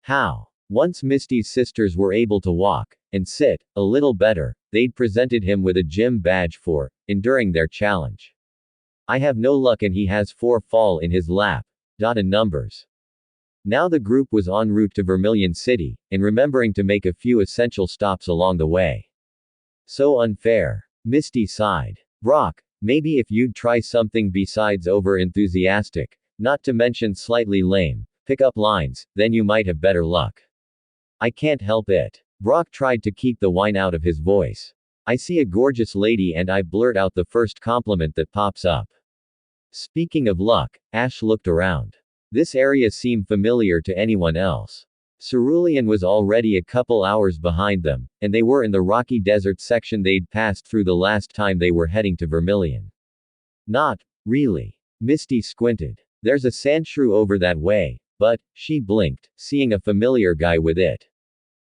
How? Once Misty's sisters were able to walk and sit a little better, they'd presented him with a gym badge for enduring their challenge. I have no luck and he has 4 fall in his lap. In numbers. Now the group was en route to Vermilion City, and remembering to make a few essential stops along the way. So unfair. Misty sighed. Brock, maybe if you'd try something besides over-enthusiastic, not to mention slightly lame, pick-up lines, then you might have better luck. I can't help it. Brock tried to keep the whine out of his voice. I see a gorgeous lady and I blurt out the first compliment that pops up. Speaking of luck, Ash looked around. This area seemed familiar to anyone else. Cerulean was already a couple hours behind them, and they were in the rocky desert section they'd passed through the last time they were heading to Vermilion. Not really. Misty squinted. There's a sandshrew over that way, but, she blinked, seeing a familiar guy with it.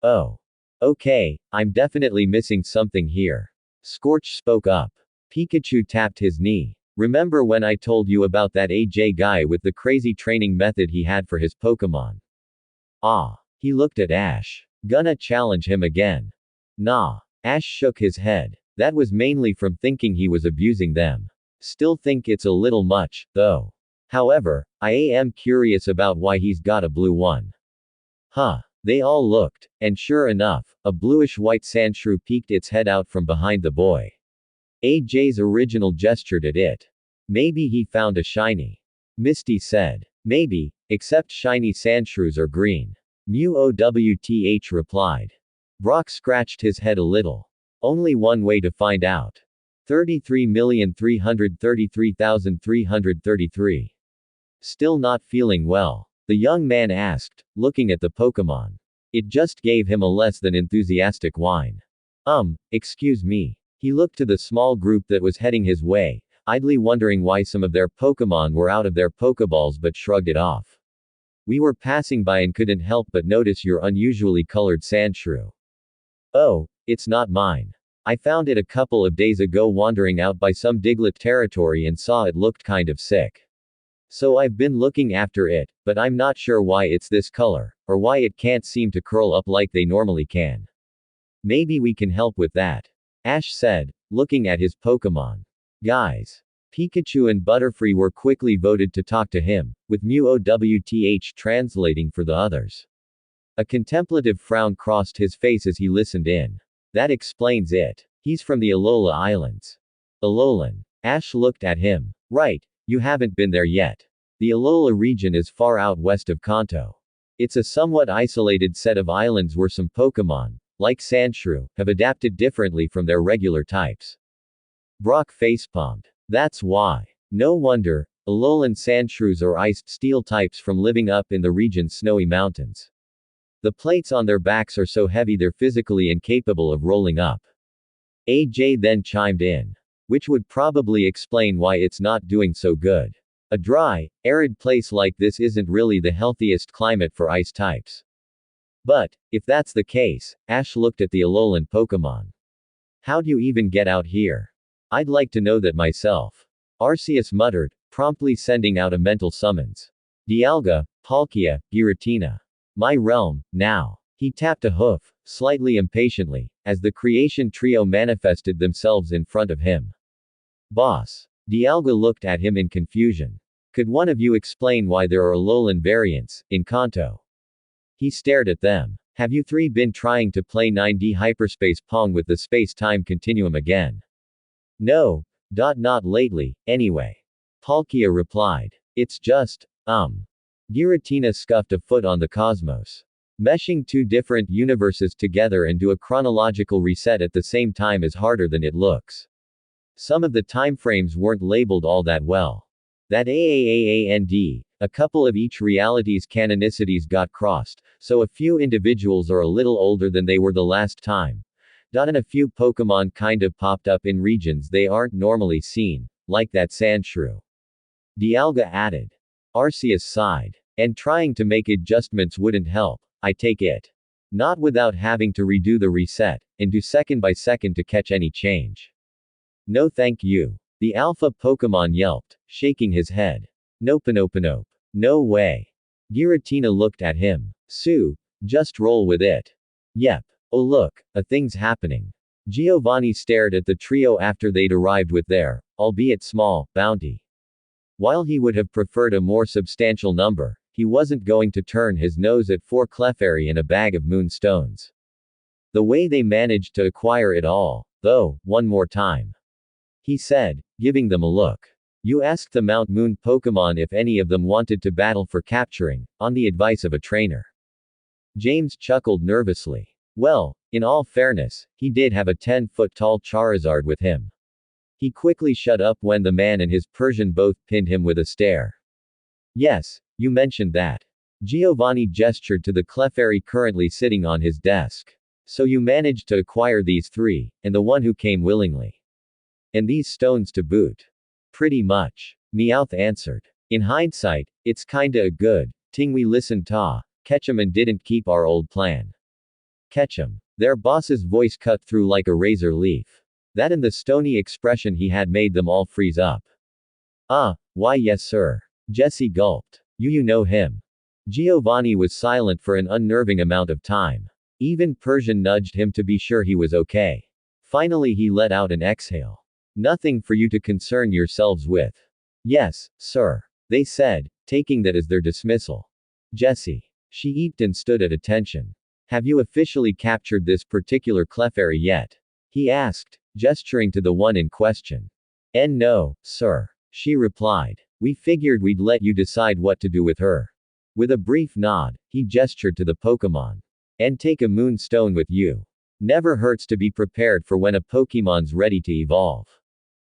Oh. Okay, I'm definitely missing something here. Scorch spoke up. Pikachu tapped his knee. Remember when I told you about that AJ guy with the crazy training method he had for his Pokémon? Ah. He looked at Ash. Gonna challenge him again? Nah. Ash shook his head. That was mainly from thinking he was abusing them. Still think it's a little much, though. However, I am curious about why he's got a blue one. Huh. They all looked, and sure enough, a bluish-white sandshrew peeked its head out from behind the boy. AJ's original gestured at it. Maybe he found a shiny. Misty said. Maybe, except shiny sandshrews are green. MuOWTH replied. Brock scratched his head a little. Only one way to find out. 33,333,333. Still not feeling well. The young man asked, looking at the Pokémon. It just gave him a less than enthusiastic whine. Excuse me. He looked to the small group that was heading his way, idly wondering why some of their Pokémon were out of their Pokéballs but shrugged it off. We were passing by and couldn't help but notice your unusually colored sandshrew. Oh, it's not mine. I found it a couple of days ago wandering out by some Diglett territory and saw it looked kind of sick. So I've been looking after it, but I'm not sure why it's this color, or why it can't seem to curl up like they normally can. Maybe we can help with that. Ash said, looking at his Pokémon. Guys. Pikachu and Butterfree were quickly voted to talk to him, with MuOWTH translating for the others. A contemplative frown crossed his face as he listened in. That explains it. He's from the Alola Islands. Alolan. Ash looked at him. Right. You haven't been there yet. The Alola region is far out west of Kanto. It's a somewhat isolated set of islands where some Pokémon, like Sandshrew, have adapted differently from their regular types. Brock facepalmed. That's why. No wonder, Alolan Sandshrews are iced steel types from living up in the region's snowy mountains. The plates on their backs are so heavy they're physically incapable of rolling up. AJ then chimed in. Which would probably explain why it's not doing so good. A dry, arid place like this isn't really the healthiest climate for ice types. But, if that's the case, Ash looked at the Alolan Pokémon. How'd you even get out here? I'd like to know that myself. Arceus muttered, promptly sending out a mental summons. Dialga, Palkia, Giratina. My realm, now. He tapped a hoof, slightly impatiently, as the creation trio manifested themselves in front of him. Boss. Dialga looked at him in confusion. Could one of you explain why there are Alolan variants in Kanto? He stared at them. Have you three been trying to play 9D hyperspace Pong with the space-time continuum again? No. Not lately, anyway. Palkia replied. It's just, Giratina scuffed a foot on the cosmos. Meshing two different universes together and do a chronological reset at the same time is harder than it looks. Some of the timeframes weren't labeled all that well. That AAAAND, a couple of each reality's canonicities got crossed, so a few individuals are a little older than they were the last time. And a few Pokémon kind of popped up in regions they aren't normally seen, like that Sandshrew. Dialga added. Arceus sighed. And trying to make adjustments wouldn't help, I take it. Not without having to redo the reset, and do second by second to catch any change. No thank you. The alpha Pokémon yelped, shaking his head. Nope. No way. Giratina looked at him. Sue, just roll with it. Yep. Oh look, a thing's happening. Giovanni stared at the trio after they'd arrived with their, albeit small, bounty. While he would have preferred a more substantial number, he wasn't going to turn his nose at 4 Clefairy and a bag of moonstones. The way they managed to acquire it all, though, one more time. He said, giving them a look. You asked the Mount Moon Pokémon if any of them wanted to battle for capturing, on the advice of a trainer. James chuckled nervously. Well, in all fairness, he did have a 10-foot-tall Charizard with him. He quickly shut up when the man and his Persian both pinned him with a stare. Yes, you mentioned that. Giovanni gestured to the Clefairy currently sitting on his desk. So you managed to acquire these 3, and the one who came willingly. And these stones to boot. Pretty much. Meowth answered. In hindsight, it's kinda a good thing we listened to Ketchum and didn't keep our old plan. Ketchum. Their boss's voice cut through like a razor leaf. That and the stony expression he had made them all freeze up. Why yes sir. Jesse gulped. You know him. Giovanni was silent for an unnerving amount of time. Even Persian nudged him to be sure he was okay. Finally he let out an exhale. Nothing for you to concern yourselves with. Yes, sir. They said, taking that as their dismissal. Jesse. She eeped and stood at attention. Have you officially captured this particular Clefairy yet? He asked, gesturing to the one in question. No, sir. She replied. We figured we'd let you decide what to do with her. With a brief nod, he gestured to the Pokémon. And take a moonstone with you. Never hurts to be prepared for when a Pokémon's ready to evolve.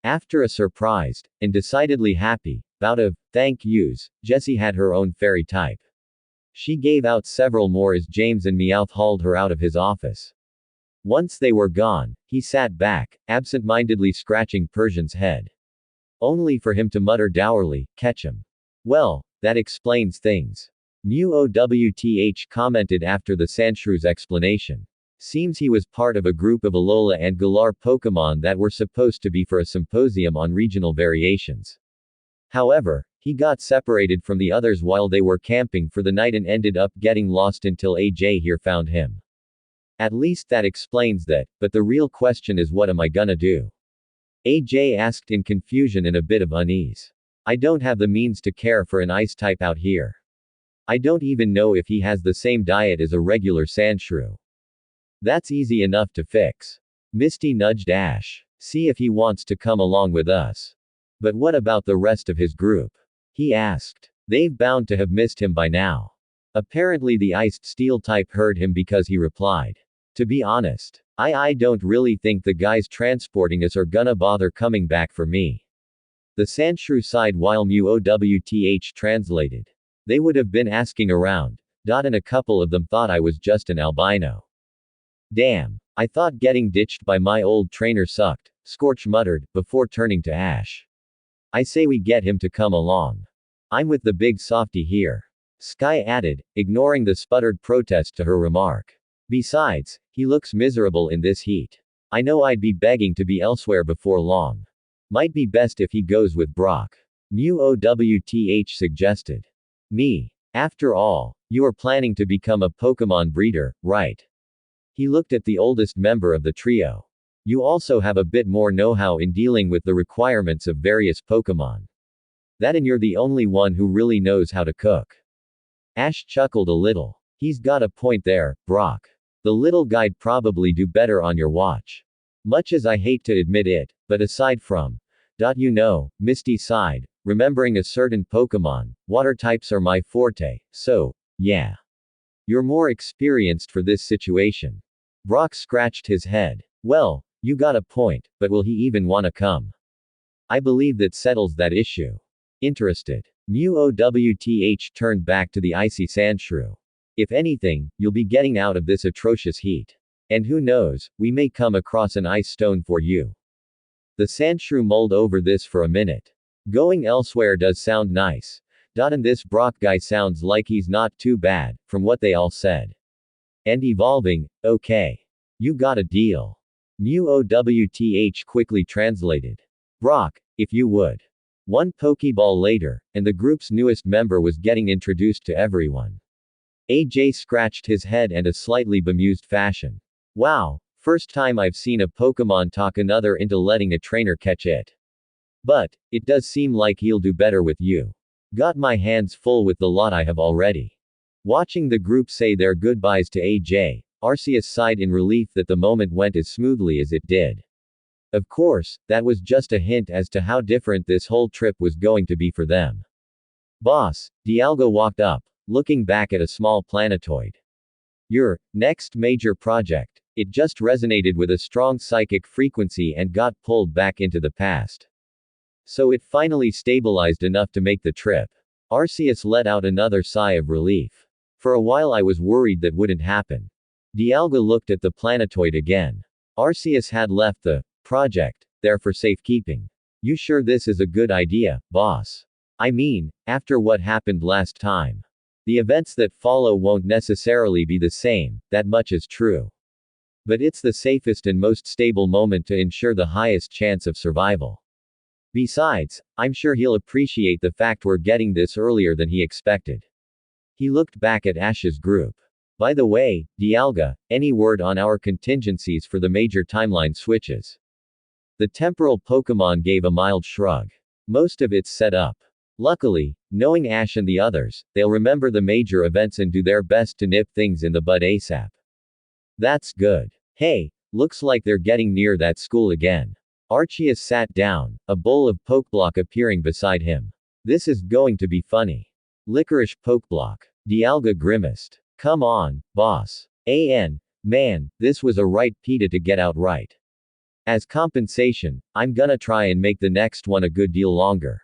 After a surprised, and decidedly happy, bout of thank yous, Jessie had her own fairy type. She gave out several more as James and Meowth hauled her out of his office. Once they were gone, he sat back, absent-mindedly scratching Persian's head. Only for him to mutter dourly, Ketchum. Well, that explains things. Meowth commented after the Sanshrew's explanation. Seems he was part of a group of Alola and Galar Pokémon that were supposed to be for a symposium on regional variations. However, he got separated from the others while they were camping for the night and ended up getting lost until AJ here found him. At least that explains that, but the real question is what am I gonna do? AJ asked in confusion and a bit of unease. I don't have the means to care for an ice type out here. I don't even know if he has the same diet as a regular Sandshrew. That's easy enough to fix. Misty nudged Ash. See if he wants to come along with us. But what about the rest of his group? He asked. They've bound to have missed him by now. Apparently the iced steel type heard him because he replied. To be honest, I don't really think the guys transporting us are gonna bother coming back for me. The Sandshrew sighed while Meowth translated. They would have been asking around. And a couple of them thought I was just an albino. Damn. I thought getting ditched by my old trainer sucked, Scorch muttered, before turning to Ash. I say we get him to come along. I'm with the big softy here. Sky added, ignoring the sputtered protest to her remark. Besides, he looks miserable in this heat. I know I'd be begging to be elsewhere before long. Might be best if he goes with Brock. Meowth suggested. Me. After all, you are planning to become a Pokémon breeder, right? He looked at the oldest member of the trio. You also have a bit more know-how in dealing with the requirements of various Pokémon. That and you're the only one who really knows how to cook. Ash chuckled a little. He's got a point there, Brock. The little guy'd probably do better on your watch. Much as I hate to admit it, but aside from, Misty sighed, remembering a certain Pokémon, water types are my forte, so, yeah. You're more experienced for this situation. Brock scratched his head. Well, you got a point, but will he even wanna come? I believe that settles that issue. Interested. Meowth turned back to the icy Sandshrew. If anything, you'll be getting out of this atrocious heat. And who knows, we may come across an ice stone for you. The Sandshrew mulled over this for a minute. Going elsewhere does sound nice. And this Brock guy sounds like he's not too bad, from what they all said. And evolving, okay. You got a deal. Meowth quickly translated. Brock, if you would. One Pokeball later, and the group's newest member was getting introduced to everyone. AJ scratched his head in a slightly bemused fashion. Wow, first time I've seen a Pokemon talk another into letting a trainer catch it. But, it does seem like he'll do better with you. Got my hands full with the lot I have already. Watching the group say their goodbyes to AJ, Arceus sighed in relief that the moment went as smoothly as it did. Of course, that was just a hint as to how different this whole trip was going to be for them. Boss, Dialga walked up, looking back at a small planetoid. Your next major project. It just resonated with a strong psychic frequency and got pulled back into the past. So it finally stabilized enough to make the trip. Arceus let out another sigh of relief. For a while I was worried that wouldn't happen. Dialga looked at the planetoid again. Arceus had left the project there for safekeeping. You sure this is a good idea, boss? I mean, after what happened last time. The events that follow won't necessarily be the same, that much is true. But it's the safest and most stable moment to ensure the highest chance of survival. Besides, I'm sure he'll appreciate the fact we're getting this earlier than he expected. He looked back at Ash's group. By the way, Dialga, any word on our contingencies for the major timeline switches? The temporal Pokemon gave a mild shrug. Most of it's set up. Luckily, knowing Ash and the others, they'll remember the major events and do their best to nip things in the bud ASAP. That's good. Hey, looks like they're getting near that school again. Arceus sat down, a bowl of Pokeblock appearing beside him. This is going to be funny. Licorice Pokeblock. Dialga grimaced. Come on, boss. Man, this was a right PETA to get out right. As compensation, I'm gonna try and make the next one a good deal longer.